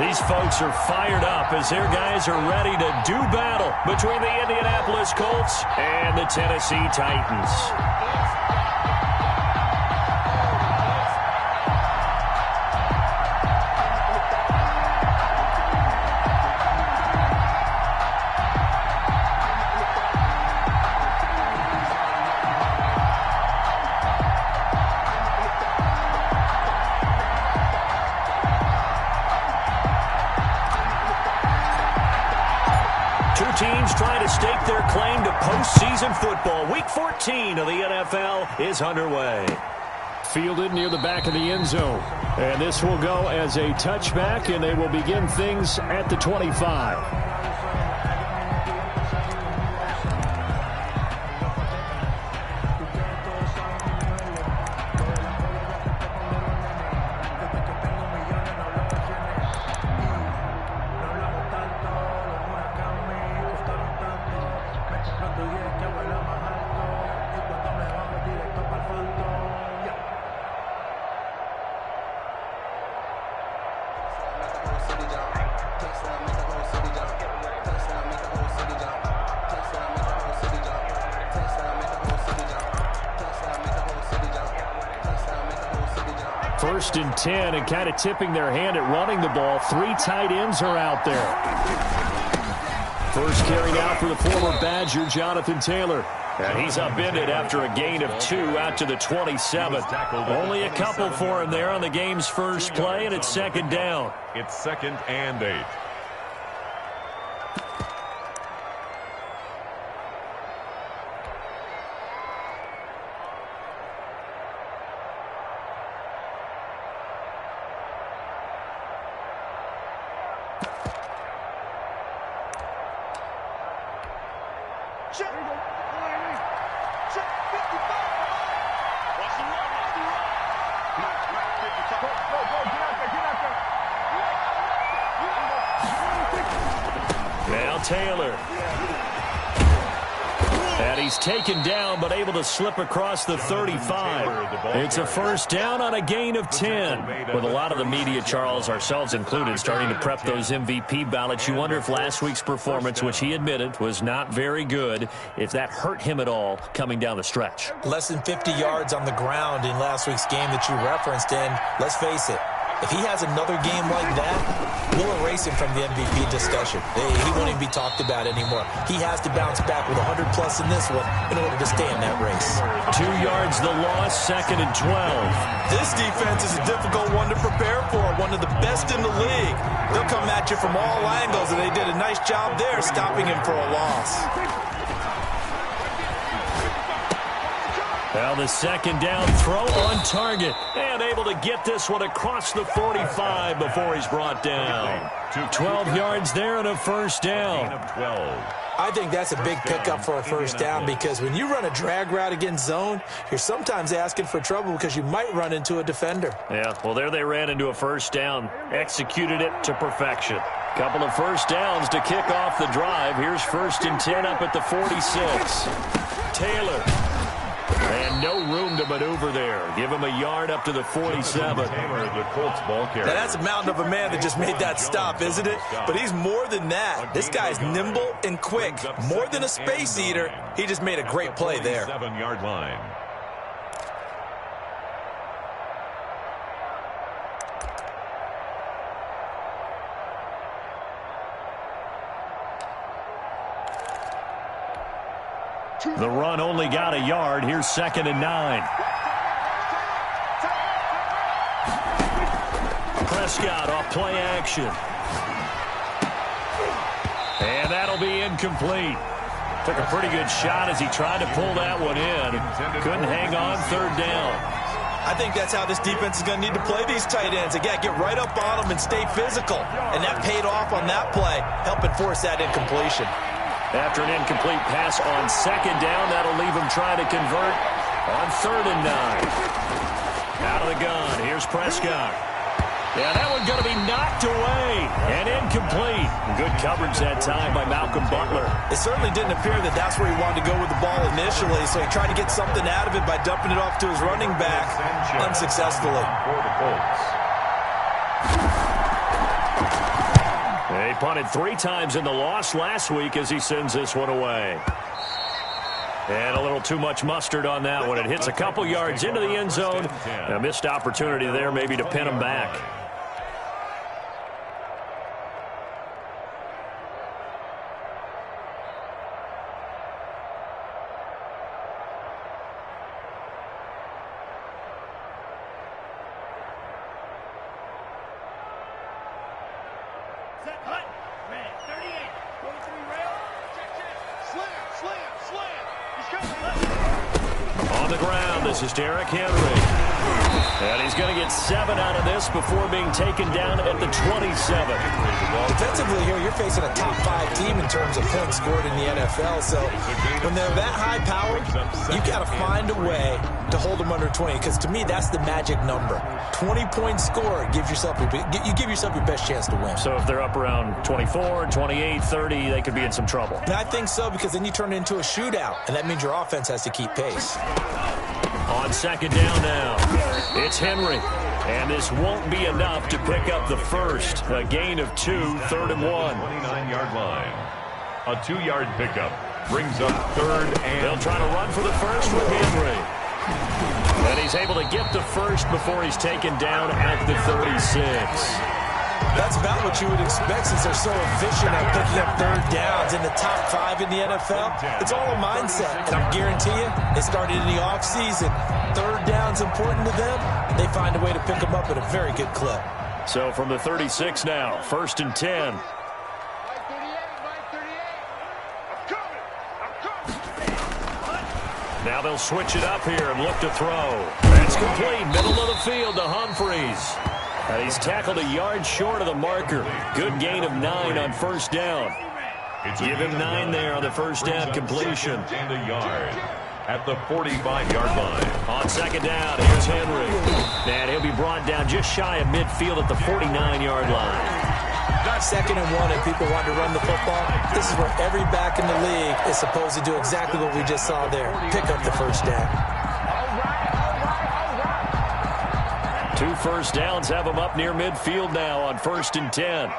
These folks are fired up as their guys are ready to do battle between the Indianapolis Colts and the Tennessee Titans. Teams trying to stake their claim to postseason football. Week 14 of the NFL is underway. Fielded near the back of the end zone. And this will go as a touchback, and they will begin things at the 25. First and 10, and kind of tipping their hand at running the ball. 3 tight ends are out there. First carry out for the former Badger, Jonathan Taylor. And he's upended after a gain of 2 out to the 27. Only a couple for him there on the game's first play, and it's second down. It's 2nd and 8. Now Taylor. And he's taken down, but able to slip across the 35. It's a first down on a gain of 10. With a lot of the media, Charles, ourselves included, starting to prep those MVP ballots, you wonder if last week's performance, which he admitted was not very good, if that hurt him at all coming down the stretch. Less than 50 yards on the ground in last week's game that you referenced, and let's face it, if he has another game like that, we'll erase him from the MVP discussion. He won't even be talked about anymore. He has to bounce back with 100-plus in this one in order to stay in that race. 2 yards the loss, 2nd and 12. This defense is a difficult one to prepare for, one of the best in the league. They'll come at you from all angles, and they did a nice job there stopping him for a loss. Well, the second down throw on target. And able to get this one across the 45 before he's brought down. 12 yards there and a first down. I think that's a big pickup for a first down because when you run a drag route against zone, you're sometimes asking for trouble because you might run into a defender. Yeah, well, there they ran into a first down. Executed it to perfection. Couple of first downs to kick off the drive. Here's 1st and 10 up at the 46. Taylor. And no room to maneuver there. Give him a yard up to the 47. The Colts ball carrier. Now that's a mountain of a man that just made that stop, isn't it? But he's more than that. This guy's nimble and quick. More than a space eater. He just made a great play there. 7-yard line. The run only got a yard. Here's 2nd and 9. Prescott off play action. And that'll be incomplete. Took a pretty good shot as he tried to pull that one in. Couldn't hang on, 3rd down. I think that's how this defense is going to need to play these tight ends. They got to get right up on them and stay physical. And that paid off on that play, helping force that incompletion. After an incomplete pass on 2nd down, that'll leave him trying to convert on 3rd and 9. Out of the gun, here's Prescott. Yeah, that one going to be knocked away and incomplete. Good coverage that time by Malcolm Butler. It certainly didn't appear that that's where he wanted to go with the ball initially, so he tried to get something out of it by dumping it off to his running back unsuccessfully. For the Colts. punted 3 times in the loss last week as he sends this one away. And a little too much mustard on that one. It hits a couple yards into the end zone. A missed opportunity there maybe to pin him back. This is Derrick Henry. And he's going to get 7 out of this before being taken down at the 27. Defensively here, you're facing a top 5 team in terms of points scored in the NFL. So when they're that high powered, you got to find a way to hold them under 20. Because to me, that's the magic number. 20-point score gives yourself you give yourself your best chance to win. So if they're up around 24, 28, 30, they could be in some trouble. And I think so, because then you turn it into a shootout, and that means your offense has to keep pace. On second down now, it's Henry. And this won't be enough to pick up the first. A gain of 2, 3rd and 1. 29-yard line. A 2-yard pickup brings up 3rd and... They'll try to run for the first with Henry. And he's able to get the first before he's taken down at the 36. That's about what you would expect since they're so efficient at picking up 3rd downs in the top 5 in the NFL. It's all a mindset, and I guarantee you, they started in the offseason. 3rd down's important to them. They find a way to pick them up at a very good clip. So from the 36 now, 1st and 10. Now they'll switch it up here and look to throw. That's complete, middle of the field to Humphreys. And he's tackled a yard short of the marker. Good gain of 9 on 1st down. Give him 9 there on the 1st down completion. And a yard at the 45-yard line. On 2nd down, here's Henry. And he'll be brought down just shy of midfield at the 49-yard line. 2nd and 1, and people want to run the football. This is where every back in the league is supposed to do exactly what we just saw there. Pick up the 1st down. 2 first downs have him up near midfield now on 1st and 10.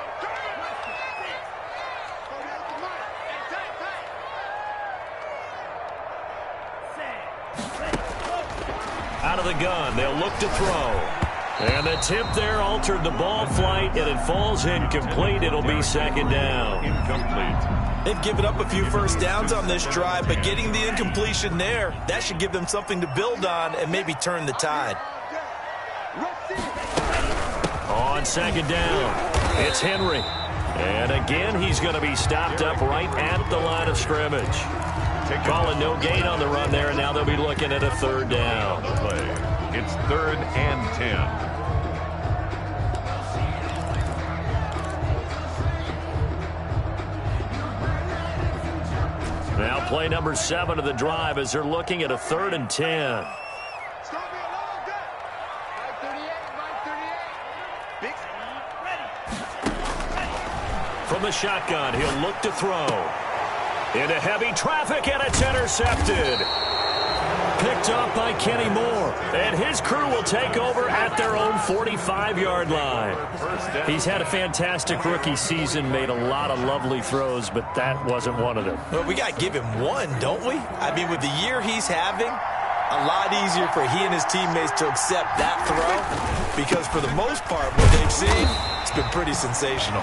Out of the gun, they'll look to throw. And the tip there altered the ball flight, and it falls incomplete. It'll be 2nd down. Incomplete. They've given up a few 1st downs on this drive, but getting the incompletion there, that should give them something to build on and maybe turn the tide. On 2nd down, it's Henry. And again, he's going to be stopped up right at the line of scrimmage. Calling no gain on the run there, and now they'll be looking at a 3rd down. It's 3rd and 10. Now play number 7 of the drive as they're looking at a 3rd and 10. From the shotgun, he'll look to throw. Into heavy traffic, and it's intercepted. Picked up by Kenny Moore. And his crew will take over at their own 45-yard line. He's had a fantastic rookie season, made a lot of lovely throws, but that wasn't one of them. Well, we got to give him one, don't we? I mean, with the year he's having, a lot easier for he and his teammates to accept that throw, because for the most part, what they've seen, it's been pretty sensational.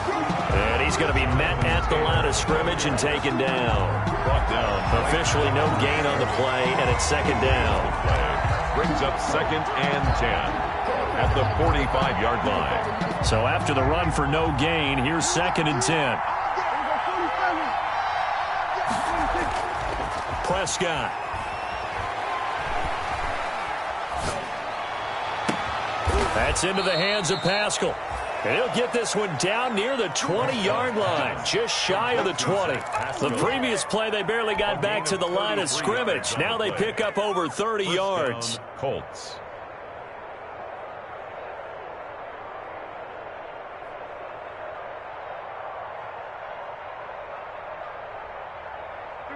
And he's going to be met at the line of scrimmage and taken down. Brought down. Officially no gain on the play, and it's 2nd down. Brings up 2nd and 10 at the 45-yard line. So after the run for no gain, here's 2nd and 10. Prescott. That's into the hands of Pascal. And he'll get this one down near the 20-yard line, just shy of the 20. The previous play, they barely got back to the line of scrimmage. Now they pick up over 30 yards. Colts.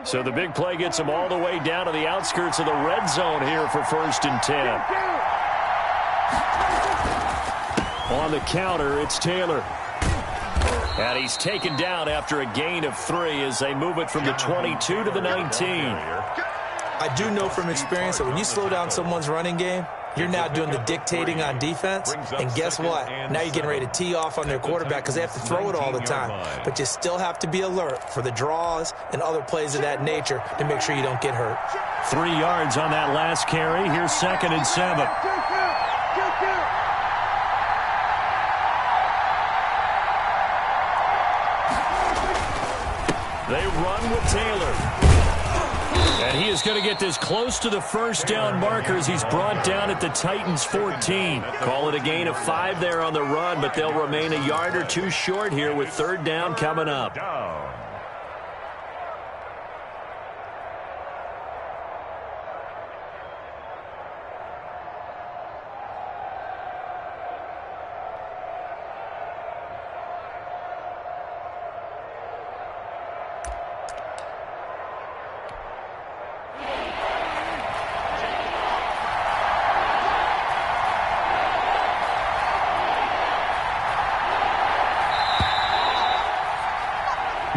So the big play gets them all the way down to the outskirts of the red zone here for 1st and 10. On the counter, it's Taylor. And he's taken down after a gain of 3 as they move it from the 22 to the 19. I do know from experience that when you slow down someone's running game, you're now doing the dictating on defense, and guess what? Now you're getting ready to tee off on their quarterback because they have to throw it all the time. But you still have to be alert for the draws and other plays of that nature to make sure you don't get hurt. 3 yards on that last carry. Here's 2nd and 7. They run with Taylor. And he is going to get this close to the first down marker as he's brought down at the Titans' 14. Call it a gain of 5 there on the run, but they'll remain a yard or 2 short here with 3rd down coming up.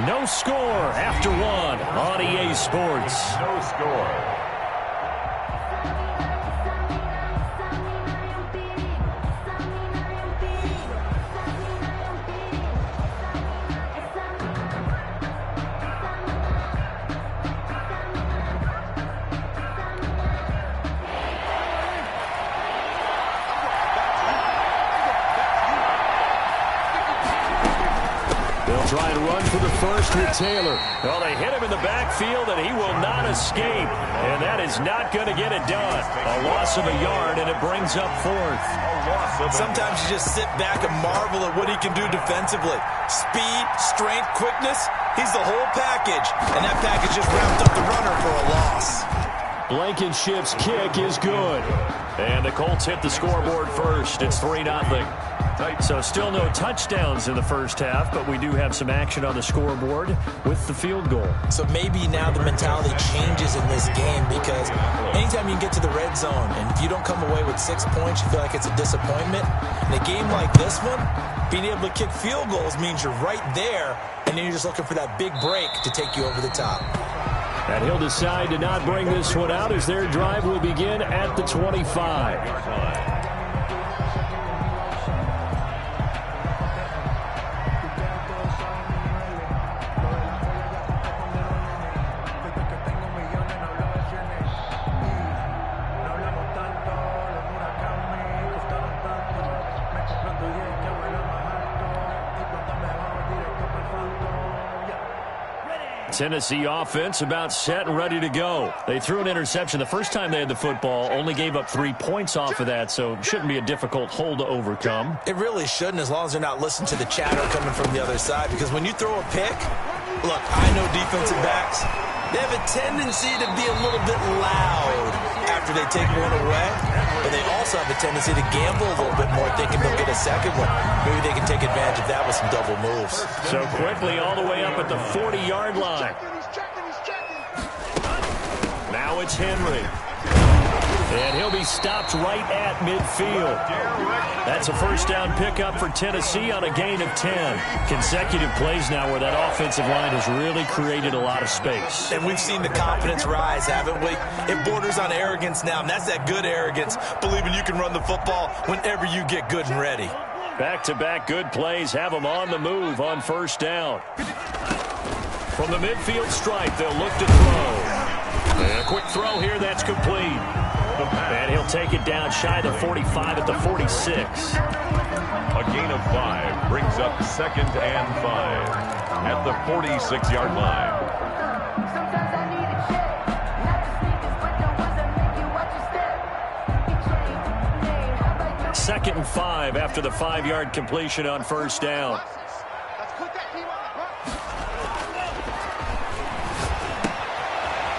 No score after 1 on EA Sports. No score. Try and run for the first with Taylor. Well, they hit him in the backfield, and he will not escape. And that is not going to get it done. A loss of a yard, and it brings up 4th. Sometimes you just sit back and marvel at what he can do defensively. Speed, strength, quickness. He's the whole package. And that package just wrapped up the runner for a loss. Blankenship's kick is good. And the Colts hit the scoreboard first. It's 3-0. So still no touchdowns in the first half, but we do have some action on the scoreboard with the field goal. So maybe now the mentality changes in this game because anytime you can get to the red zone, and if you don't come away with 6 points, you feel like it's a disappointment. In a game like this one, being able to kick field goals means you're right there, and then you're just looking for that big break to take you over the top. And he'll decide to not bring this one out as their drive will begin at the 25. Tennessee offense about set and ready to go. They threw an interception the first time they had the football, only gave up 3 points off of that, so shouldn't be a difficult hole to overcome. It really shouldn't, as long as they're not listening to the chatter coming from the other side, because when you throw a pick, look, I know defensive backs, they have a tendency to be a little bit loud after they take one away, but they also have a tendency to gamble a little bit more, thinking they'll get a second one. Maybe they can take advantage of that with some double moves. So quickly all the way up at the 40-yard line. Now it's Henry. And he'll be stopped right at midfield. That's a first down pickup for Tennessee on a gain of 10. Consecutive plays now where that offensive line has really created a lot of space. And we've seen the confidence rise, haven't we? It borders on arrogance now, and that's that good arrogance, believing you can run the football whenever you get good and ready. Back-to-back good plays have them on the move on first down. From the midfield stripe, they'll look to throw. And a quick throw here, that's complete. And he'll take it down shy of the 45 at the 46. A gain of 5 brings up 2nd and 5 at the 46-yard line. Second and 5 after the 5-yard completion on first down.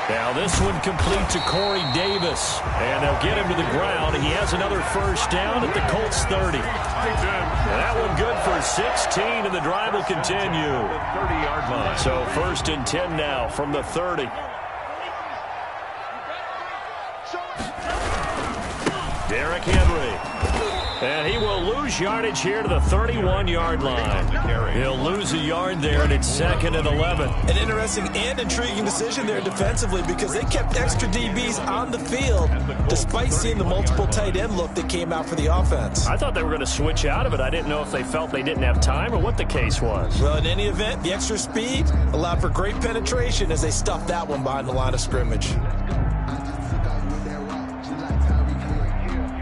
Now this one complete to Corey Davis. And they'll get him to the ground. He has another first down at the Colts 30. And that one good for 16, and the drive will continue. 30-yard line. So 1st and 10 now from the 30. Derrick Henry. And he will lose yardage here to the 31-yard line. He'll lose a yard there, and it's 2nd and 11. An interesting and intriguing decision there defensively because they kept extra DBs on the field despite seeing the multiple tight end look that came out for the offense. I thought they were going to switch out of it. I didn't know if they felt they didn't have time or what the case was. Well, in any event, the extra speed allowed for great penetration as they stuffed that one behind the line of scrimmage.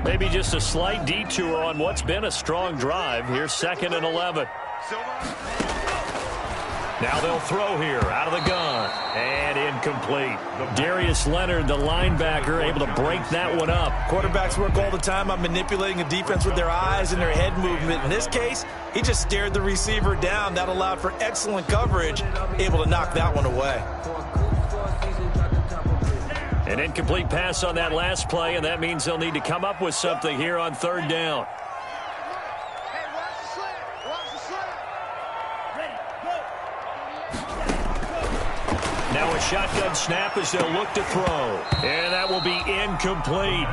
Maybe just a slight detour on what's been a strong drive. Here's 2nd and 11. Now they'll throw here out of the gun. And incomplete. Darius Leonard, the linebacker, able to break that one up. Quarterbacks work all the time on manipulating a defense with their eyes and their head movement. In this case, he just stared the receiver down. That allowed for excellent coverage, able to knock that one away. An incomplete pass on that last play, and that means they'll need to come up with something here on 3rd down. Now a shotgun snap as they'll look to throw. And that will be incomplete.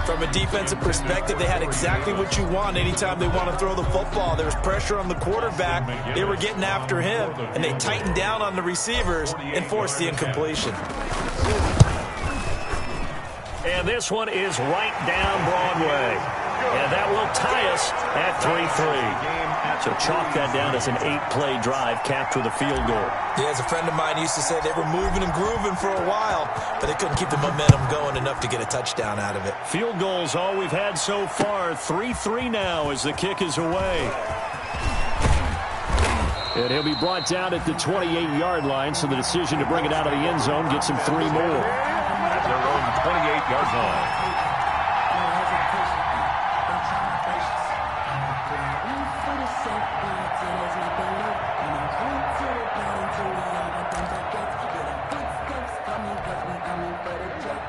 From a defensive perspective, they had exactly what you want anytime they want to throw the football. There was pressure on the quarterback. They were getting after him, and they tightened down on the receivers and forced the incompletion. And this one is right down Broadway. And that will tie us at 3-3. So chalk that down as an 8-play drive capped with a field goal. Yeah, as a friend of mine used to say, they were moving and grooving for a while, but they couldn't keep the momentum going enough to get a touchdown out of it. Field goals all we've had so far. 3-3 now as the kick is away. And he'll be brought down at the 28-yard line, so the decision to bring it out of the end zone gets him 3 more. At their own 28-yard line.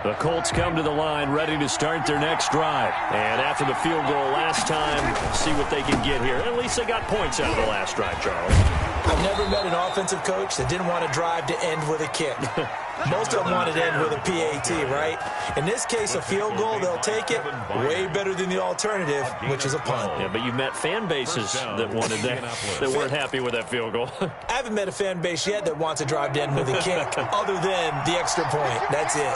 The Colts come to the line ready to start their next drive. And after the field goal last time, see what they can get here. At least they got points out of the last drive, Charles. I've never met an offensive coach that didn't want to drive to end with a kick. Most of them wanted to end with a PAT, right? In this case, a field goal, they'll take it. Way better than the alternative, which is a punt. Yeah, but you've met fan bases that wanted that, that weren't happy with that field goal. I haven't met a fan base yet that wants to drive to end with a kick, other than the extra point. That's it.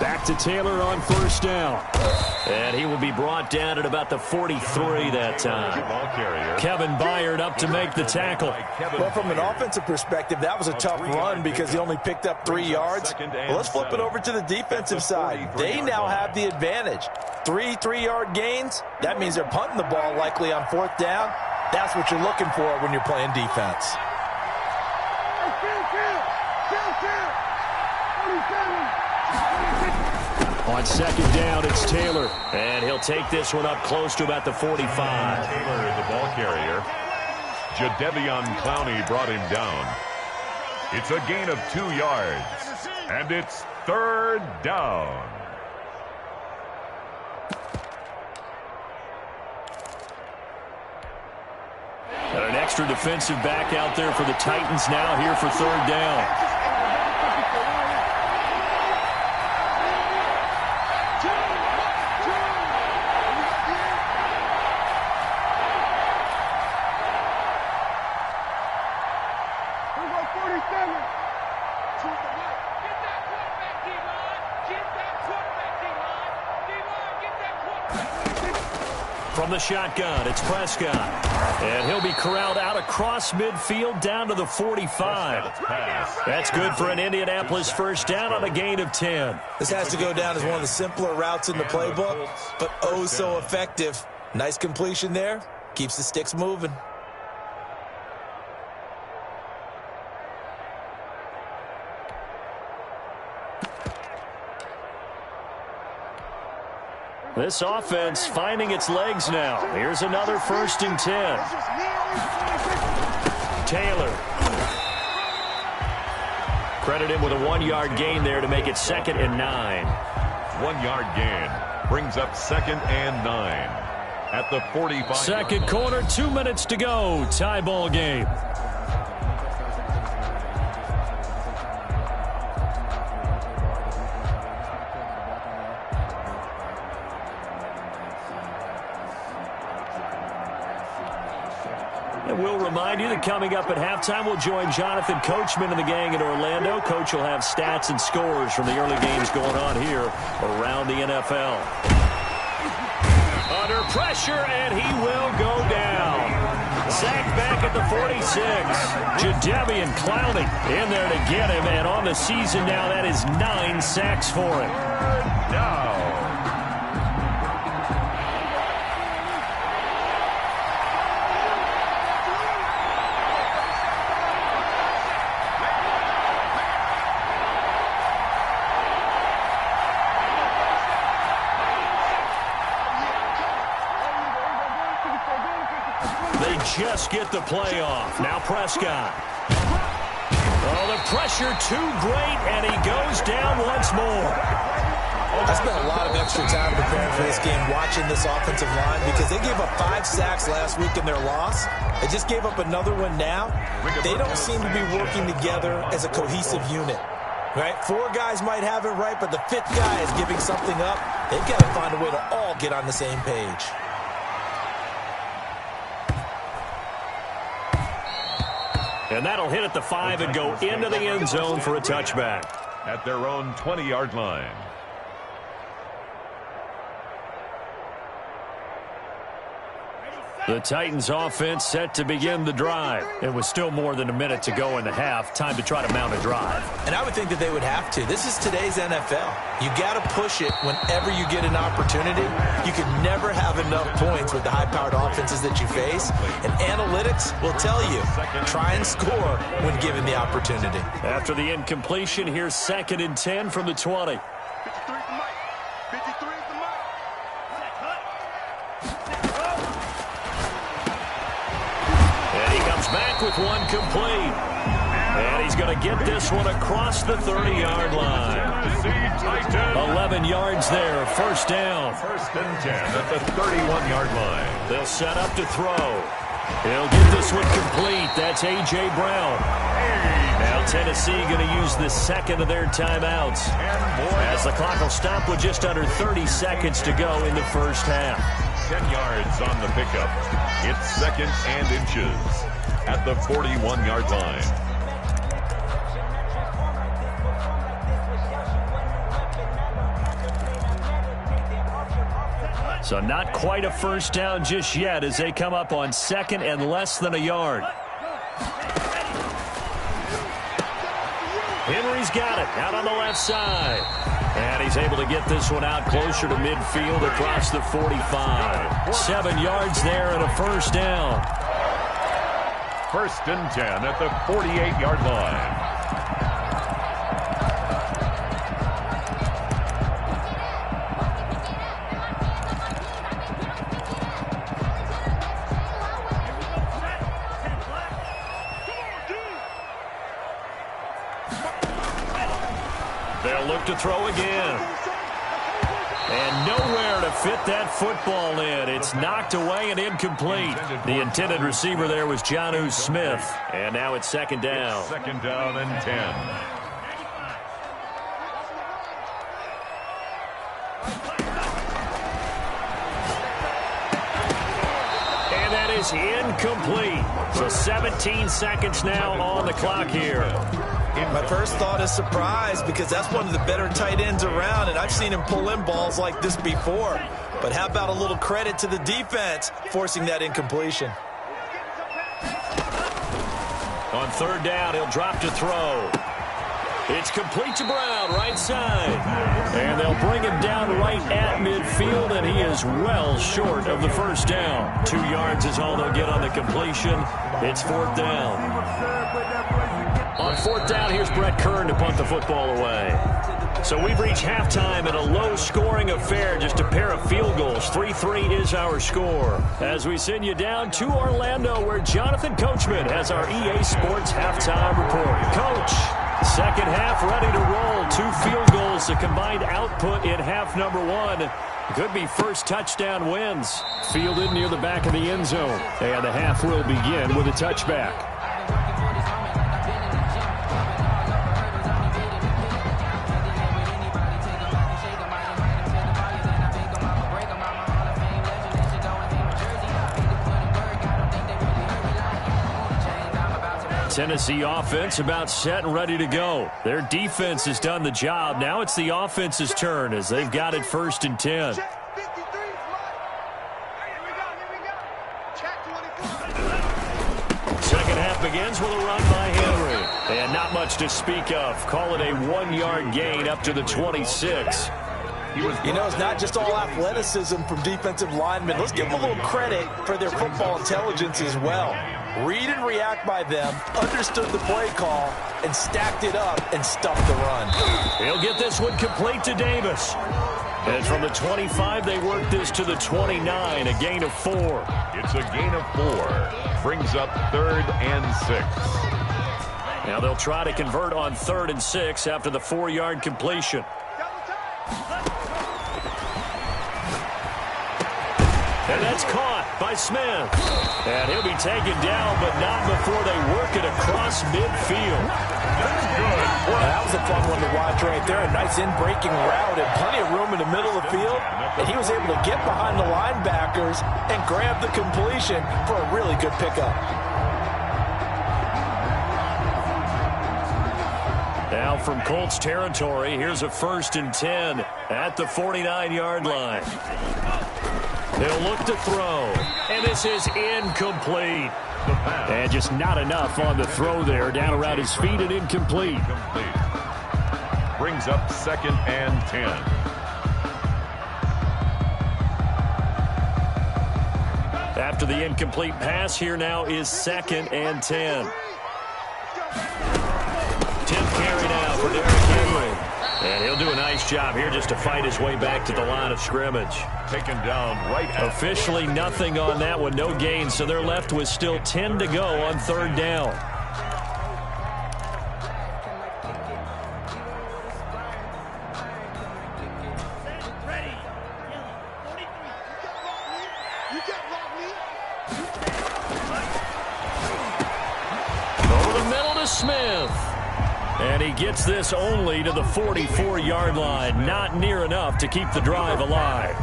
Back to Taylor on 1st down. And he will be brought down at about the 43 that time. Kevin Byard up to make the tackle. Well, from an offensive perspective, that was a tough run because he only picked up 3 yards. Well, let's flip it over to the defensive side. They now have the advantage. 3 3-yard gains. That means they're punting the ball likely on 4th down. That's what you're looking for when you're playing defense. On 2nd down, it's Taylor. And he'll take this one up close to about the 45. Taylor, the ball carrier. Jadeveon Clowney brought him down. It's a gain of 2 yards. And it's 3rd down. Got an extra defensive back out there for the Titans now here for 3rd down. From the shotgun, it's Prescott. And he'll be corralled out across midfield down to the 45. That's good for an Indianapolis 1st down on a gain of 10. This has to go down as one of the simpler routes in the playbook, but oh so effective. Nice completion there. Keeps the sticks moving. This offense finding its legs now. Here's another 1st and 10. Taylor. Credit him with a 1-yard gain there to make it 2nd and 9. 1-yard gain brings up 2nd and 9 at the 45. Second quarter, 2 minutes to go. Tie ball game. And we'll remind you that coming up at halftime, we'll join Jonathan Coachman and the gang in Orlando. Coach will have stats and scores from the early games going on here around the NFL. Under pressure, and he will go down. Sacked back at the 46. Jadeveon Clowney in there to get him, and on the season now, that is 9 sacks for him. Now. Just get the play off. Now Prescott. Oh, the pressure too great, and he goes down once more. I spent a lot of extra time preparing for this game, watching this offensive line, because they gave up 5 sacks last week in their loss. They just gave up another one now. They don't seem to be working together as a cohesive unit. Right? 4 guys might have it right, but the 5th guy is giving something up. They've got to find a way to all get on the same page. And that'll hit at the 5 and go into the end zone for a touchback. At their own 20-yard line. The Titans offense set to begin the drive. It was still more than a minute to go in the half. Time to try to mount a drive. And I would think that they would have to. This is today's NFL. You got to push it whenever you get an opportunity. You can never have enough points with the high-powered offenses that you face. And analytics will tell you, try and score when given the opportunity. After the incompletion, here's 2nd and 10 from the 20. Back with one complete. And he's going to get this one across the 30-yard line. 11 yards there, first down. 1st and 10 at the 31-yard line. They'll set up to throw. He'll get this one complete. That's A.J. Brown. Now Tennessee going to use the 2nd of their timeouts, as the clock will stop with just under 30 seconds to go in the first half. 10 yards on the pickup. It's 2nd and inches at the 41-yard line. So not quite a first down just yet as they come up on 2nd and less than a yard. Henry's got it out on the left side. And he's able to get this one out closer to midfield across the 45. 7 yards there and a first down. 1st and 10 at the 48-yard line. They'll look to throw again. And nowhere to fit that football in. It's knocked away and incomplete. The intended receiver there was Jonnu Smith. And now it's 2nd down. 2nd down and 10. And that is incomplete. So 17 seconds now on the clock here. My first thought is surprise, because that's one of the better tight ends around, and I've seen him pull in balls like this before. But how about a little credit to the defense forcing that incompletion? On 3rd down, he'll drop to throw. It's complete to Brown, right side. And they'll bring him down right at midfield, and he is well short of the first down. 2 yards is all they'll get on the completion. It's 4th down. On 4th down, here's Brett Kern to punt the football away. So we've reached halftime in a low-scoring affair, just a pair of field goals. 3-3 is our score. As we send you down to Orlando, where Jonathan Coachman has our EA Sports halftime report. Coach, 2nd half ready to roll. 2 field goals, the combined output in half number 1. Could be first touchdown wins. Fielded near the back of the end zone. And the half will begin with a touchback. Tennessee offense about set and ready to go. Their defense has done the job. Now it's the offense's turn as they've got it 1st and 10. Second half begins with a run by Henry. And not much to speak of. Call it a 1-yard gain up to the 26. You know, it's not just all athleticism from defensive linemen. Let's give them a little credit for their football intelligence as well. Read and react by them, understood the play call, and stacked it up and stuffed the run. He'll get this one complete to Davis. And from the 25, they work this to the 29, a gain of 4. It's a gain of 4. Brings up 3rd and 6. Now they'll try to convert on 3rd and 6 after the 4-yard completion. And that's caught by Smith. And he'll be taken down, but not before they work it across midfield. That's good. Well, that was a fun one to watch right there. A nice in-breaking route and plenty of room in the middle of the field. And he was able to get behind the linebackers and grab the completion for a really good pickup. Now from Colts territory, here's a 1st and 10 at the 49-yard line. He'll look to throw, and this is incomplete. And just not enough on the throw there, down around his feet and incomplete. Brings up 2nd and 10. After the incomplete pass, here now is 2nd and 10. 10th carry now for Derrick Henry. And he'll do a nice job here just to fight his way back to the line of scrimmage. Taken down right at officially nothing on that one, no gain, so they're left with still 10 to go on 3rd down. Over the middle to Smith. And he gets this only to the 44-yard line. Not near enough to keep the drive alive.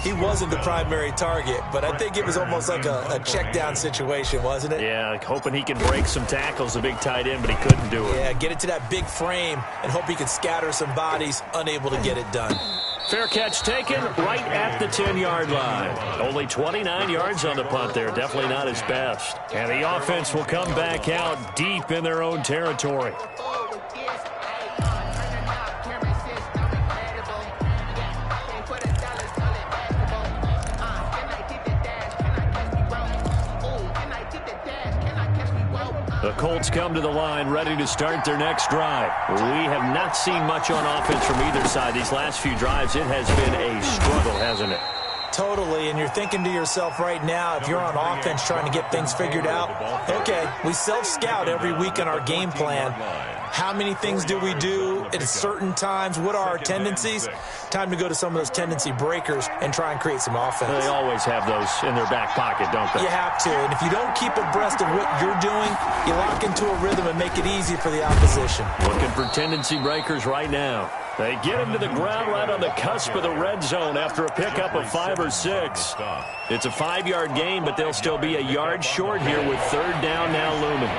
He wasn't the primary target, but I think it was almost like a check-down situation, wasn't it? Yeah, hoping he can break some tackles, a big tight end, but he couldn't do it. Yeah, get it to that big frame and hope he can scatter some bodies, unable to get it done. Fair catch taken right at the 10-yard line. Only 29 yards on the punt there. Definitely not his best. And the offense will come back out deep in their own territory. The Colts come to the line ready to start their next drive. We have not seen much on offense from either side. These last few drives, it has been a struggle, hasn't it? Totally, and you're thinking to yourself right now, if you're on offense trying to get things figured out, okay, we self-scout every week in our game plan. How many things do we do at certain times? What are our tendencies? Time to go to some of those tendency breakers and try and create some offense. They always have those in their back pocket, don't they? You have to, and if you don't keep abreast of what you're doing, you lock into a rhythm and make it easy for the opposition. Looking for tendency breakers right now. They get him to the ground right on the cusp of the red zone after a pickup of 5 or 6. It's a 5-yard gain, but they'll still be a yard short here with 3rd down now looming.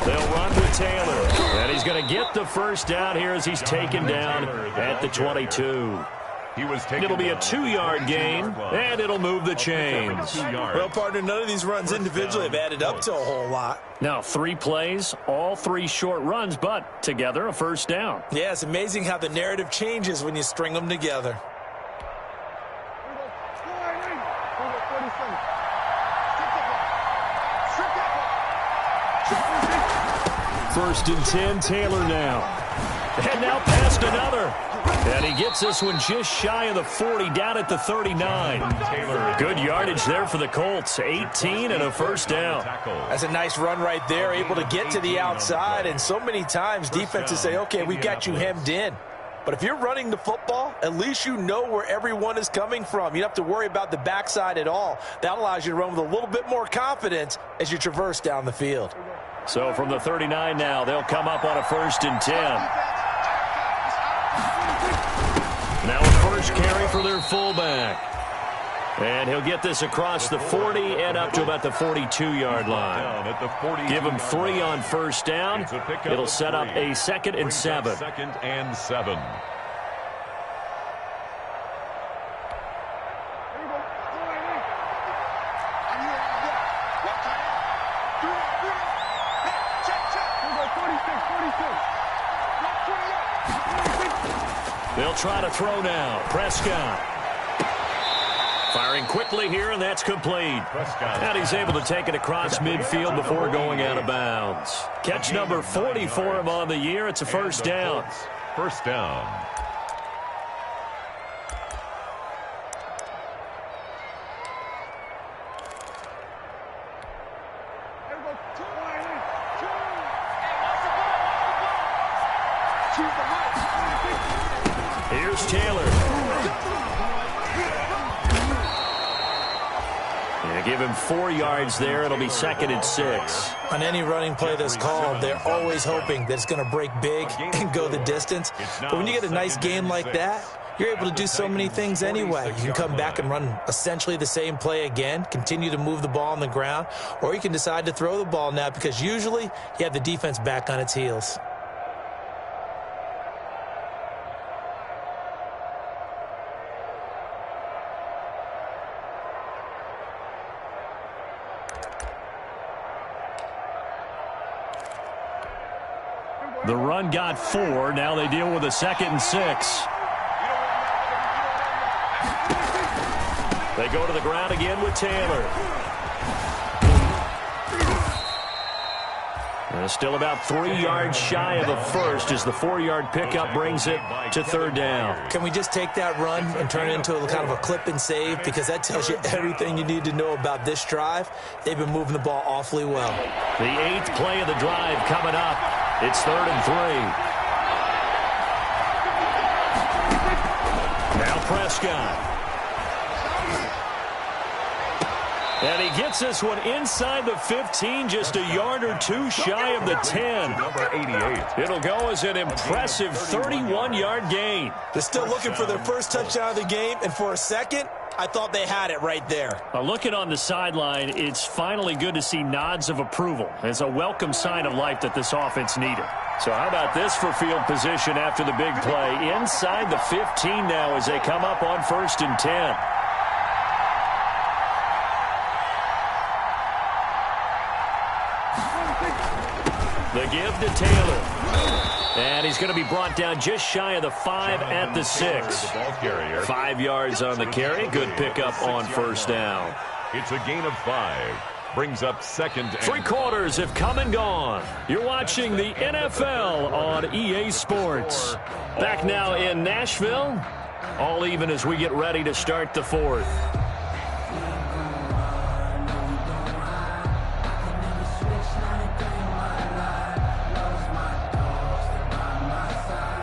They'll run with Taylor. And he's going to get the 1st down here as he's taken down at the 22. It'll be a 2-yard gain, and it'll move the chains. Well, partner, none of these runs individually have added up to a whole lot. Now, 3 plays, all 3 short runs, but together a 1st down. Yeah, it's amazing how the narrative changes when you string them together. First and 10, Taylor now. And now past another. And he gets this one just shy of the 40, down at the 39. Good yardage there for the Colts. 18 and a 1st down. That's a nice run right there, able to get to the outside. And so many times defenses say, okay, we've got you hemmed in. But if you're running the football, at least you know where everyone is coming from. You don't have to worry about the backside at all. That allows you to run with a little bit more confidence as you traverse down the field. So from the 39 now, they'll come up on a 1st and 10. Now a first carry for their fullback. And he'll get this across the 40 and up to about the 42-yard line. Give him 3 on first down. It'll set up a 2nd and 7. 2nd and 7. They'll try to throw now. Prescott. Firing quickly here, and that's complete. And he's able to take it across midfield before going out of bounds. Catch number 40 for him on the year. It's a first down. First down. Here's Taylor. Give him 4 yards there. It'll be 2nd and 6. On any running play that's called, they're always hoping that it's going to break big and go the distance. But when you get a nice game like that, you're able to do so many things anyway. You can come back and run essentially the same play again, continue to move the ball on the ground, or you can decide to throw the ball now because usually you have the defense back on its heels. The run got 4. Now they deal with a 2nd and 6. They go to the ground again with Taylor. And still about 3 yards shy of a first as the 4-yard pickup brings it to 3rd down. Can we just take that run and turn it into a kind of a clip and save? Because that tells you everything you need to know about this drive. They've been moving the ball awfully well. The 8th play of the drive coming up. It's 3rd and 3. Now Prescott. And he gets this one inside the 15, just a yard or 2 shy of the 10. Number 88. It'll go as an impressive 31-yard gain. They're still looking for their first touchdown of the game, and for a second, I thought they had it right there. Looking on the sideline, it's finally good to see nods of approval. It's a welcome sign of life that this offense needed. So how about this for field position after the big play? Inside the 15 now as they come up on 1st and 10. The give to Taylor. And he's going to be brought down just shy of the 5 at the 6. 5 yards on the carry. Good pickup on first down. It's a gain of 5. Brings up 2nd and 3 quarters have come and gone. You're watching the NFL on EA Sports. Back now in Nashville. All even as we get ready to start the 4th.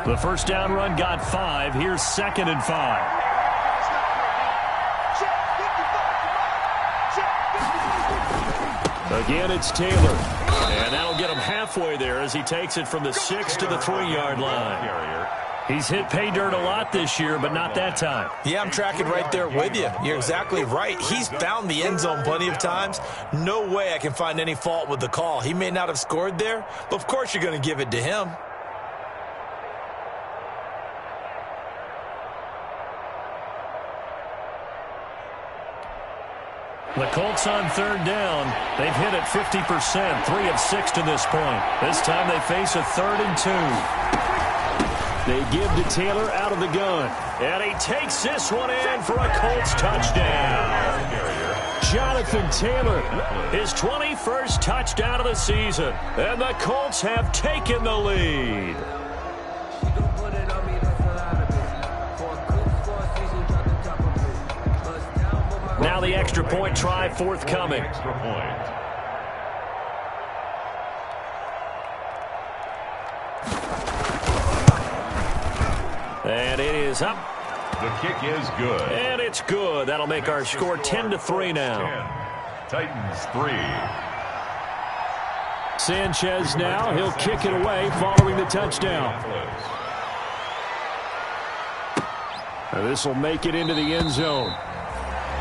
The first down run got 5. Here's 2nd and 5. Again, it's Taylor. And that'll get him halfway there as he takes it from the 6 to the 3-yard line. He's hit pay dirt a lot this year, but not that time. Yeah, I'm tracking right there with you. You're exactly right. He's found the end zone plenty of times. No way I can find any fault with the call. He may not have scored there, but of course you're going to give it to him. The Colts on 3rd down. They've hit it 50%, 3 of 6 to this point. This time they face a 3rd and 2. They give to Taylor out of the gun. And he takes this one in for a Colts touchdown. Jonathan Taylor, his 21st touchdown of the season. And the Colts have taken the lead. Now the extra point try forthcoming. Extra point. And it is up. The kick is good. And it's good. That'll make our score 10-3 now. 10. Titans 3. Sanchez now. He'll kick it away following the touchdown. This will make it into the end zone.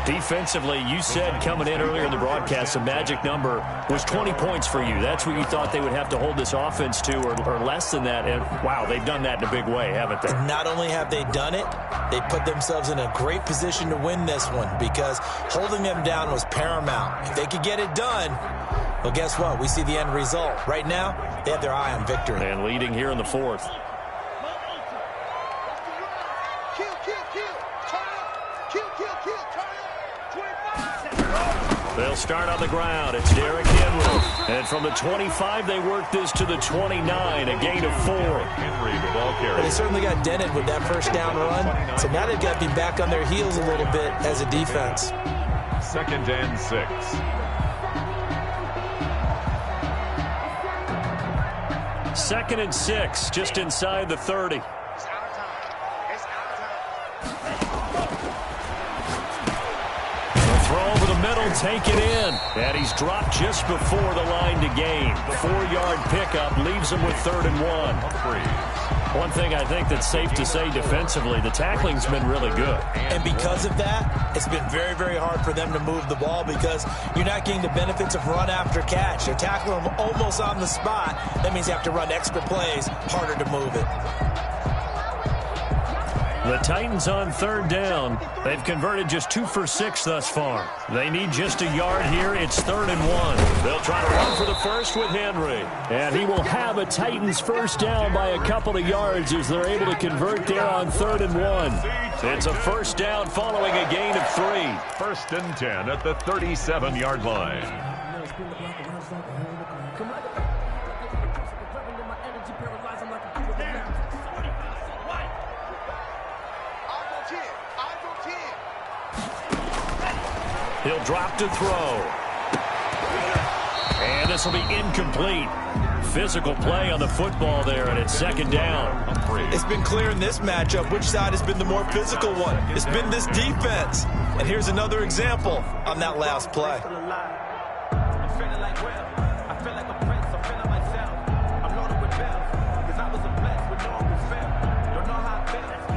Defensively, you said coming in earlier in the broadcast, the magic number was 20 points for you. That's what you thought they would have to hold this offense to, or less than that. And, wow, they've done that in a big way, haven't they? Not only have they done it, they put themselves in a great position to win this one because holding them down was paramount. If they could get it done, well, guess what? We see the end result. Right now, they have their eye on victory. And leading here in the fourth. They'll start on the ground. It's Derrick Henry. And from the 25, they work this to the 29, a gain of 4. Henry, the ball carrier. They certainly got dented with that first down run. So now they've got to be back on their heels a little bit as a defense. 2nd and 6. Second and 6, just inside the 30. Throw over the middle, take it in. And he's dropped just before the line to gain. 4-yard pickup leaves him with 3rd and 1. One thing I think that's safe to say defensively, the tackling's been really good. And because of that, it's been very, very hard for them to move the ball because you're not getting the benefits of run after catch. They're tackling them almost on the spot. That means you have to run extra plays, harder to move it. The Titans on 3rd down. They've converted just 2 for 6 thus far. They need just a yard here. It's 3rd and 1. They'll try to run for the first with Henry. And he will have a Titans first down by a couple of yards as they're able to convert there on 3rd and 1. It's a first down following a gain of 3. 1st and 10 at the 37-yard line. He'll drop to throw. And this will be incomplete. Physical play on the football there, and it's 2nd down. It's been clear in this matchup which side has been the more physical one. It's been this defense. And here's another example on that last play.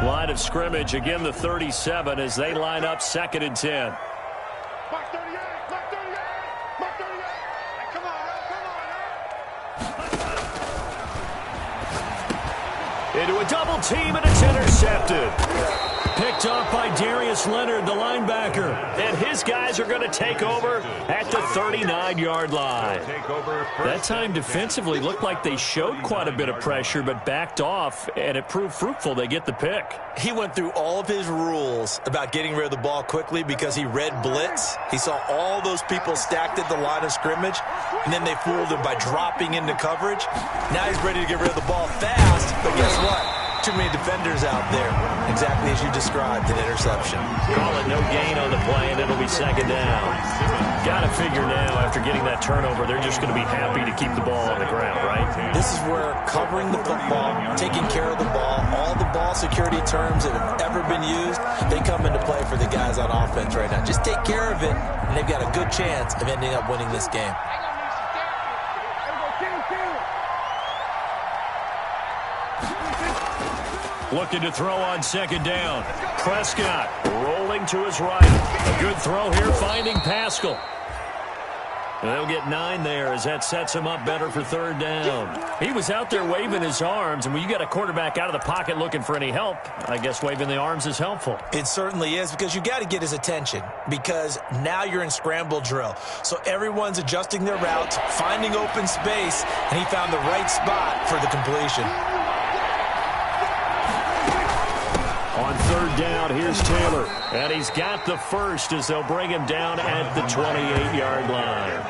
Line of scrimmage, again the 37 as they line up 2nd and 10. Into a double team, and it's intercepted. Picked off by Darius Leonard, the linebacker. And his guys are going to take over at the 39-yard line. That time defensively looked like they showed quite a bit of pressure, but backed off, and it proved fruitful. They get the pick. He went through all of his rules about getting rid of the ball quickly because he read blitz. He saw all those people stacked at the line of scrimmage, and then they fooled him by dropping into coverage. Now he's ready to get rid of the ball fast, but guess what? Too many defenders out there. Exactly as you described, an interception. Call it no gain on the play, and it'll be 2nd down. Got to figure now, after getting that turnover, they're just going to be happy to keep the ball on the ground, right? This is where covering the football, taking care of the ball, all the ball security terms that have ever been used, they come into play for the guys on offense right now. Just take care of it, and they've got a good chance of ending up winning this game. Looking to throw on 2nd down. Prescott rolling to his right. A good throw here, finding Pascal. And they'll get 9 there as that sets him up better for 3rd down. He was out there waving his arms, and when you got a quarterback out of the pocket looking for any help, I guess waving the arms is helpful. It certainly is, because you got to get his attention, because now you're in scramble drill. So everyone's adjusting their routes, finding open space, and he found the right spot for the completion. On 3rd down, here's Taylor. And he's got the first as they'll bring him down at the 28-yard line.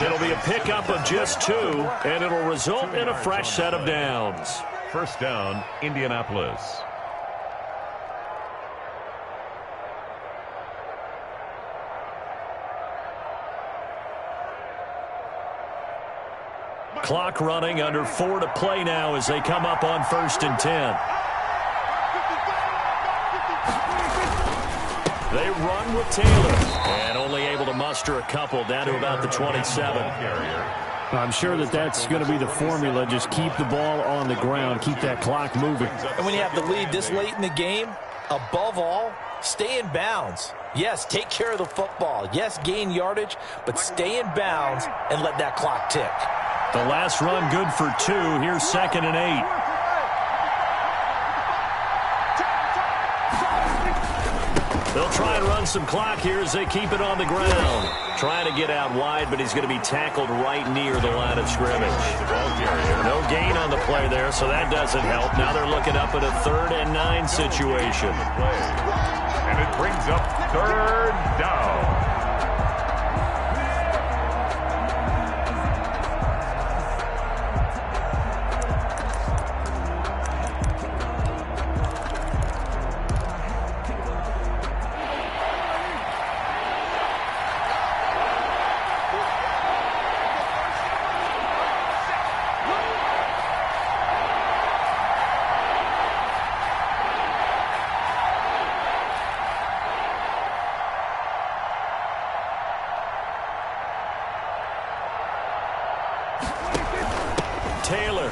It'll be a pickup of just 2, and it'll result in a fresh set of downs. 1st down, Indianapolis. Clock running, under 4 to play now as they come up on 1st and 10. They run with Taylor. And only able to muster a couple down to about the 27. I'm sure that's going to be the formula. Just keep the ball on the ground. Keep that clock moving. And when you have the lead this late in the game, above all, stay in bounds. Yes, take care of the football. Yes, gain yardage, but stay in bounds and let that clock tick. The last run good for 2. Here's 2nd and 8. They'll try and run some clock here as they keep it on the ground. Trying to get out wide, but he's going to be tackled right near the line of scrimmage. No gain on the play there, so that doesn't help. Now they're looking up at a 3rd and 9 situation. And it brings up 3rd down. Taylor.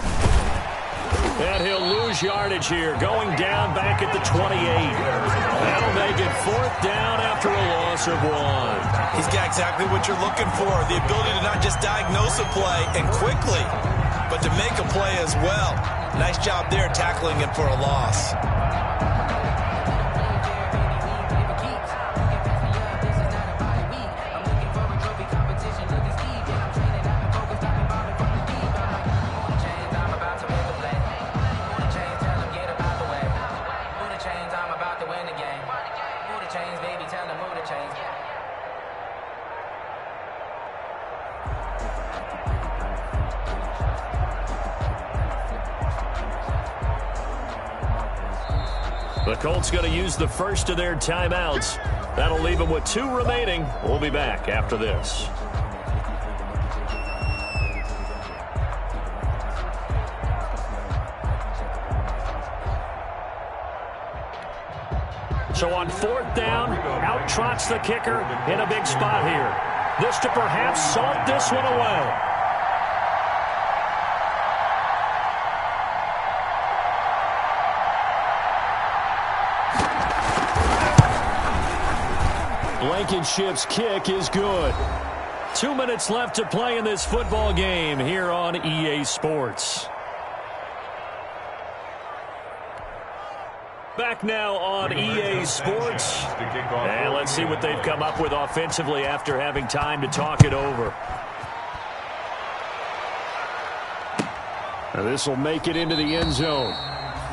And he'll lose yardage here. Going down back at the 28. That'll make it 4th down after a loss of 1. He's got exactly what you're looking for. The ability to not just diagnose a play and quickly, but to make a play as well. Nice job there tackling him for a loss. The Colts going to use the first of their timeouts. That'll leave them with 2 remaining. We'll be back after this. So on 4th down, out trots the kicker in a big spot here. This to perhaps salt this one away. Blankenship's kick is good. 2 minutes left to play in this football game here on EA Sports. Back now on EA Sports. And let's see what they've come up with offensively after having time to talk it over. Now this will make it into the end zone.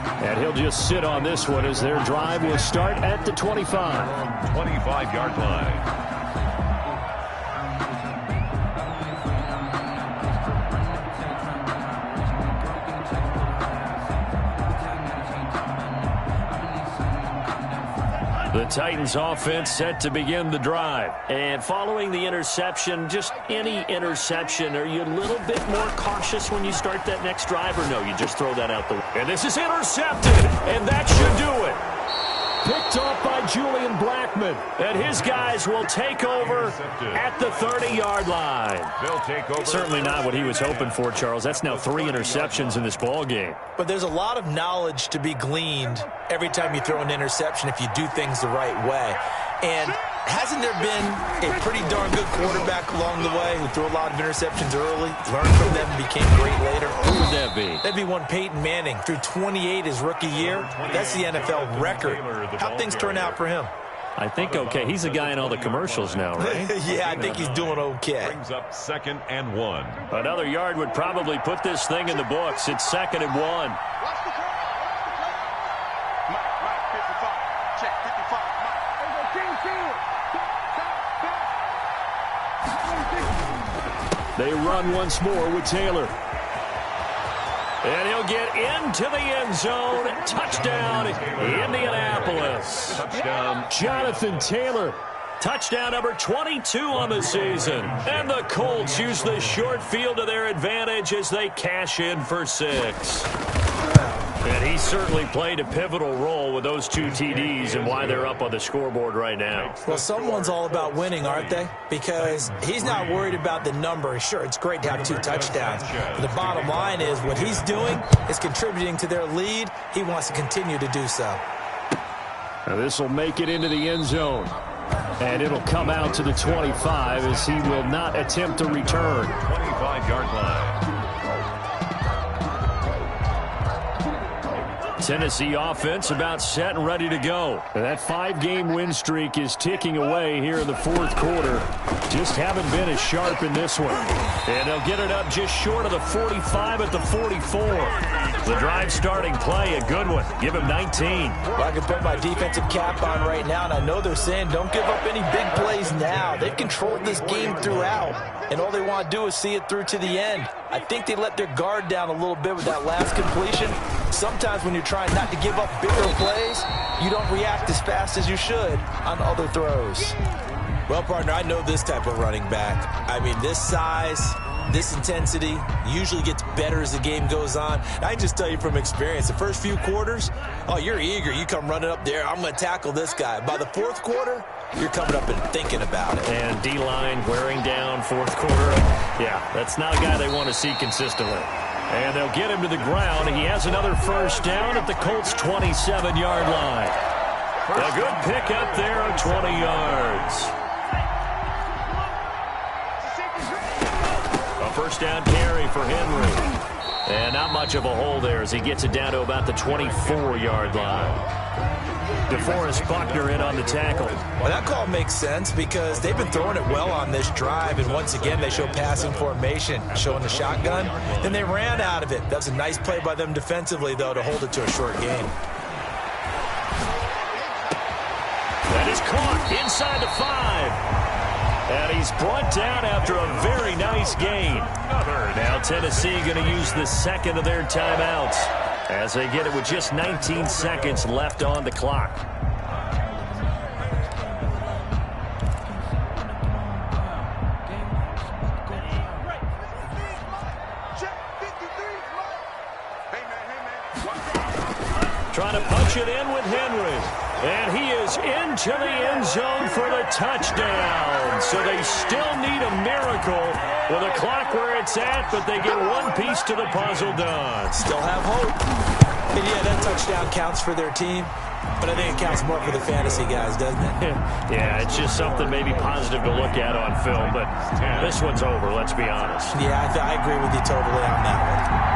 And he'll just sit on this one as their drive will start at the 25. 25-yard line. The Titans offense set to begin the drive. And following the interception, just any interception, are you a little bit more cautious when you start that next drive, or no, you just throw that out the way? And this is intercepted, and that should do it. Picked off by Julian Blackman. And his guys will take over at the 30-yard line. They'll take over. Certainly not what he was hoping for, Charles. That's now 3 interceptions in this ball game. But there's a lot of knowledge to be gleaned every time you throw an interception if you do things the right way. And hasn't there been a pretty darn good quarterback along the way who threw a lot of interceptions early, learned from them, and became great later? Who would that be? That'd be one Peyton Manning. Threw 28 his rookie year. That's the NFL record. How'd things turn out for him? I think okay. He's a guy in all the commercials now, right? Yeah, I think he's doing okay. Brings up 2nd and 1. Another yard would probably put this thing in the books. It's 2nd and 1. They run once more with Taylor. And he'll get into the end zone. Touchdown, Indianapolis. Touchdown. Jonathan Taylor. Touchdown number 22 on the season. And the Colts use the short field to their advantage as they cash in for 6. And he certainly played a pivotal role with those 2 TDs and why they're up on the scoreboard right now. Well, someone's all about winning, aren't they? Because he's not worried about the number. Sure, it's great to have 2 touchdowns. But the bottom line is what he's doing is contributing to their lead. He wants to continue to do so. Now this will make it into the end zone. And it'll come out to the 25 as he will not attempt to return. 25-yard line. Tennessee offense about set and ready to go. And that 5-game win streak is ticking away here in the 4th quarter. Just haven't been as sharp in this one. And they'll get it up just short of the 45 at the 44. The drive starting play, a good one. Give him 19. Well, I can put my defensive cap on right now, and I know they're saying don't give up any big plays now. They've controlled this game throughout, and all they want to do is see it through to the end. I think they let their guard down a little bit with that last completion. Sometimes when you're trying not to give up bigger plays, you don't react as fast as you should on other throws. Well, partner, I know this type of running back. I mean, this size, this intensity usually gets better as the game goes on. I can just tell you from experience, the first few quarters, oh, you're eager. You come running up there, I'm going to tackle this guy. By the 4th quarter, you're coming up and thinking about it. And D-line wearing down 4th quarter. Yeah, that's not a guy they want to see consistently. And they'll get him to the ground. He has another first down at the Colts' 27-yard line. A good pickup there of 20 yards. A first down carry for Henry. And not much of a hole there as he gets it down to about the 24-yard line. DeForest Buckner in on the tackle. Well, that call makes sense because they've been throwing it well on this drive, and once again they show passing formation, showing the shotgun. Then they ran out of it. That was a nice play by them defensively, though, to hold it to a short game. That is caught inside the 5. And he's brought down after a very nice gain. Now Tennessee going to use the second of their timeouts as they get it with just 19 seconds left on the clock. Trying to punch it in with Henry. And he is into the end zone for the touchdown. So they still need a miracle with a clock where it's at, but they get one piece to the puzzle done. Still have hope. And yeah, that touchdown counts for their team, but I think it counts more for the fantasy guys, doesn't it? Yeah, it's just something maybe positive to look at on film, but this one's over, let's be honest. Yeah, I agree with you totally on that one.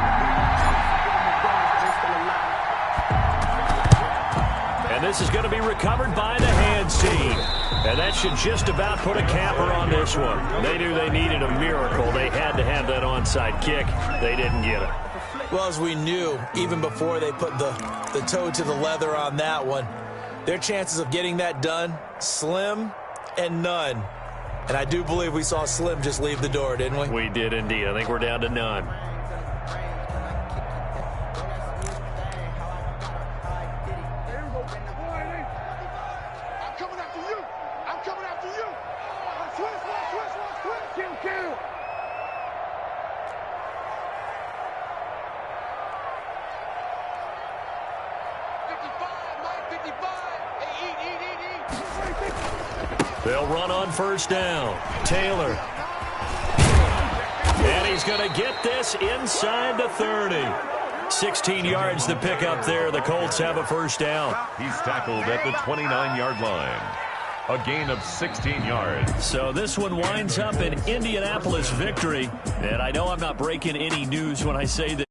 And this is going to be recovered by the hands team. And that should just about put a capper on this one. They knew they needed a miracle. They had to have that onside kick. They didn't get it. Well, as we knew, even before they put the toe to the leather on that one, their chances of getting that done, slim and none. And I do believe we saw Slim just leave the door, didn't we? We did indeed. I think we're down to none. They'll run on first down. Taylor. And he's going to get this inside the 30. 16 yards to pick up there. The Colts have a first down. He's tackled at the 29-yard line. A gain of 16 yards. So this one winds up an Indianapolis victory. And I know I'm not breaking any news when I say that